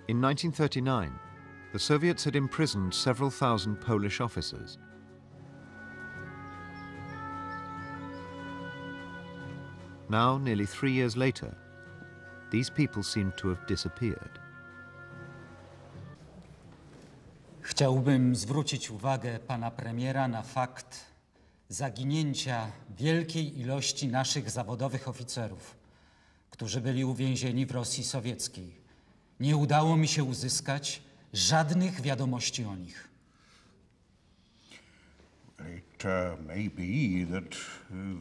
In 1939, the Soviets had imprisoned several thousand Polish officers. Now, nearly 3 years later, these people seem to have disappeared. Chciałbym zwrócić uwagę pana premiera na fakt zaginięcia wielkiej ilości naszych zawodowych oficerów, którzy byli uwięzieni w Rosji Sowieckiej. Nie udało mi się uzyskać żadnych wiadomości o nich. It may be that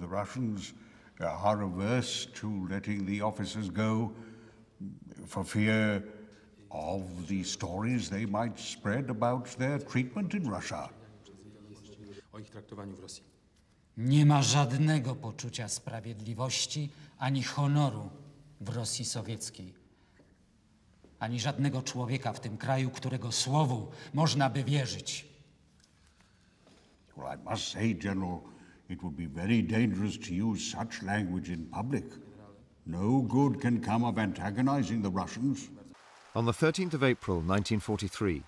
the Russians are averse to letting the officers go for fear of the stories they might spread about their treatment in Russia. Nie ma żadnego poczucia sprawiedliwości ani honoru w Rosji Sowieckiej. Ani żadnego człowieka w tym kraju, którego słowu można by wierzyć. Well, I must say, General, it would be very dangerous to use such language in public. No good can come of antagonizing the Russians. On the 13th of April 1943,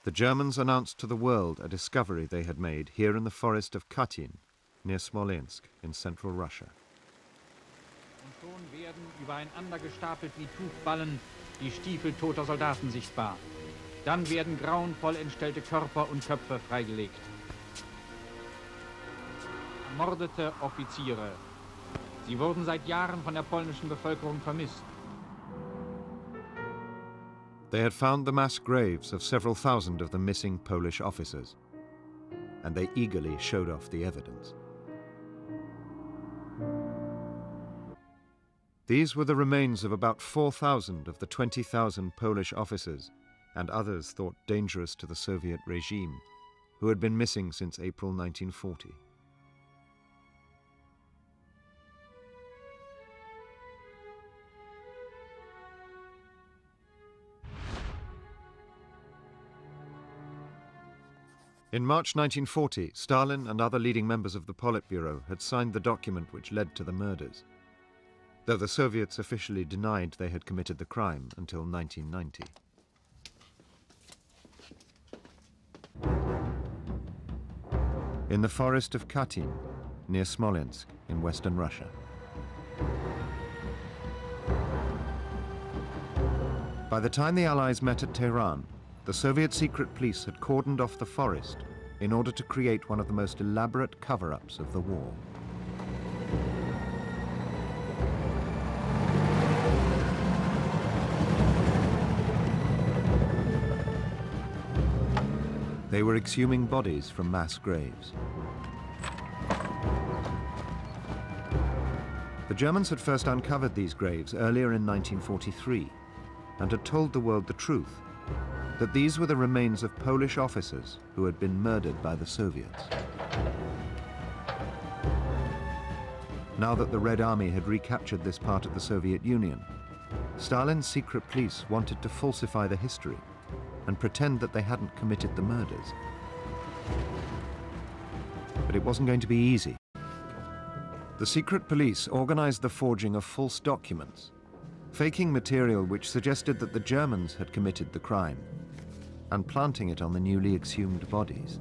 the Germans announced to the world a discovery they had made here in the forest of Katyn, near Smolensk in central Russia. Und schon werden übereinander gestapelt wie Tuchballen die Stiefel toter Soldaten sichtbar. Dann werden grauenvoll entstellte Körper und Köpfe freigelegt. Ermordete Offiziere. Sie wurden seit Jahren von der polnischen Bevölkerung vermisst. They had found the mass graves of several thousand of the missing Polish officers, and they eagerly showed off the evidence. These were the remains of about 4,000 of the 20,000 Polish officers and others thought dangerous to the Soviet regime, who had been missing since April 1940. In March 1940, Stalin and other leading members of the Politburo had signed the document which led to the murders, though the Soviets officially denied they had committed the crime until 1990. In the forest of Katyn, near Smolensk in western Russia. By the time the Allies met at Tehran, the Soviet secret police had cordoned off the forest in order to create one of the most elaborate cover-ups of the war. They were exhuming bodies from mass graves. The Germans had first uncovered these graves earlier in 1943 and had told the world the truth, that these were the remains of Polish officers who had been murdered by the Soviets. Now that the Red Army had recaptured this part of the Soviet Union, Stalin's secret police wanted to falsify the history and pretend that they hadn't committed the murders. But it wasn't going to be easy. The secret police organized the forging of false documents, faking material which suggested that the Germans had committed the crime, and planting it on the newly exhumed bodies.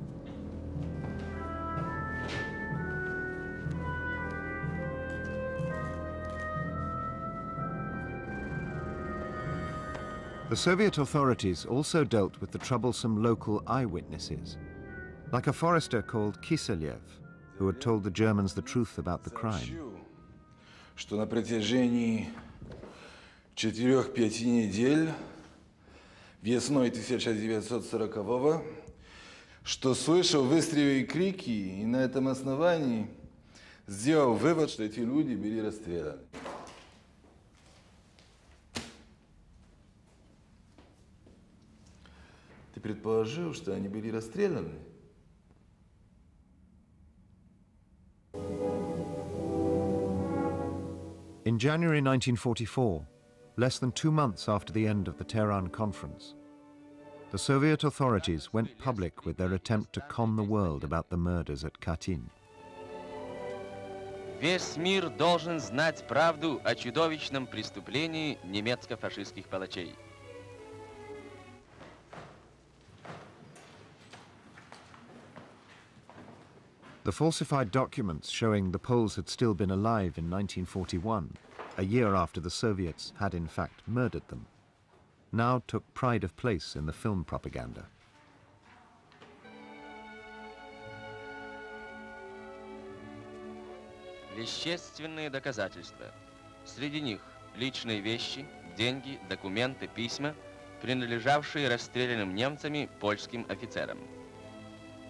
The Soviet authorities also dealt with the troublesome local eyewitnesses, like a forester called Kiselev, who had told the Germans the truth about the crime. Что на протяжении 4-5 недель весной 1940-го, что слышал выстрелы и крики, и на этом основании сделал вывод, что эти люди были расстреляны. Ты предположил, что они были расстреляны? In January 1944, less than 2 months after the end of the Tehran Conference, the Soviet authorities went public with their attempt to con the world about the murders at Katyn. Весь мир должен знать правду о чудовищном преступлении немецко-фашистских палачей. The falsified documents showing the Poles had still been alive in 1941, a year after the Soviets had in fact murdered them, now took pride of place in the film propaganda. Вещественные доказательства. Среди них личные вещи, деньги, документы, письма, принадлежавшие расстрелянным немцами польским офицерам.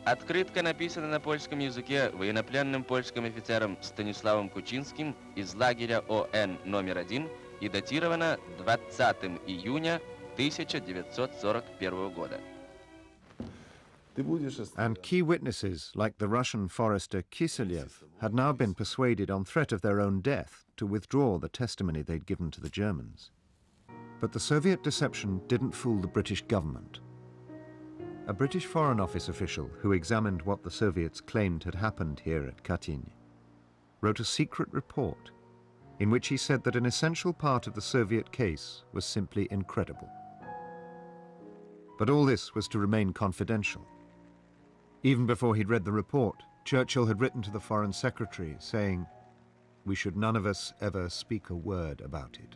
Открытка написана на польском языке военнопленным польским офицером Станиславом Кучинским из лагеря ОН номер 1 и датирована 20 июня 1941 года. And key witnesses, like the Russian forester Kiselev, had now been persuaded on threat of their own death to withdraw the testimony they'd given to the Germans. But the Soviet deception didn't fool the British government. A British Foreign Office official who examined what the Soviets claimed had happened here at Katyn wrote a secret report in which he said that an essential part of the Soviet case was simply incredible. But all this was to remain confidential. Even before he'd read the report, Churchill had written to the Foreign Secretary saying, "We should none of us ever speak a word about it."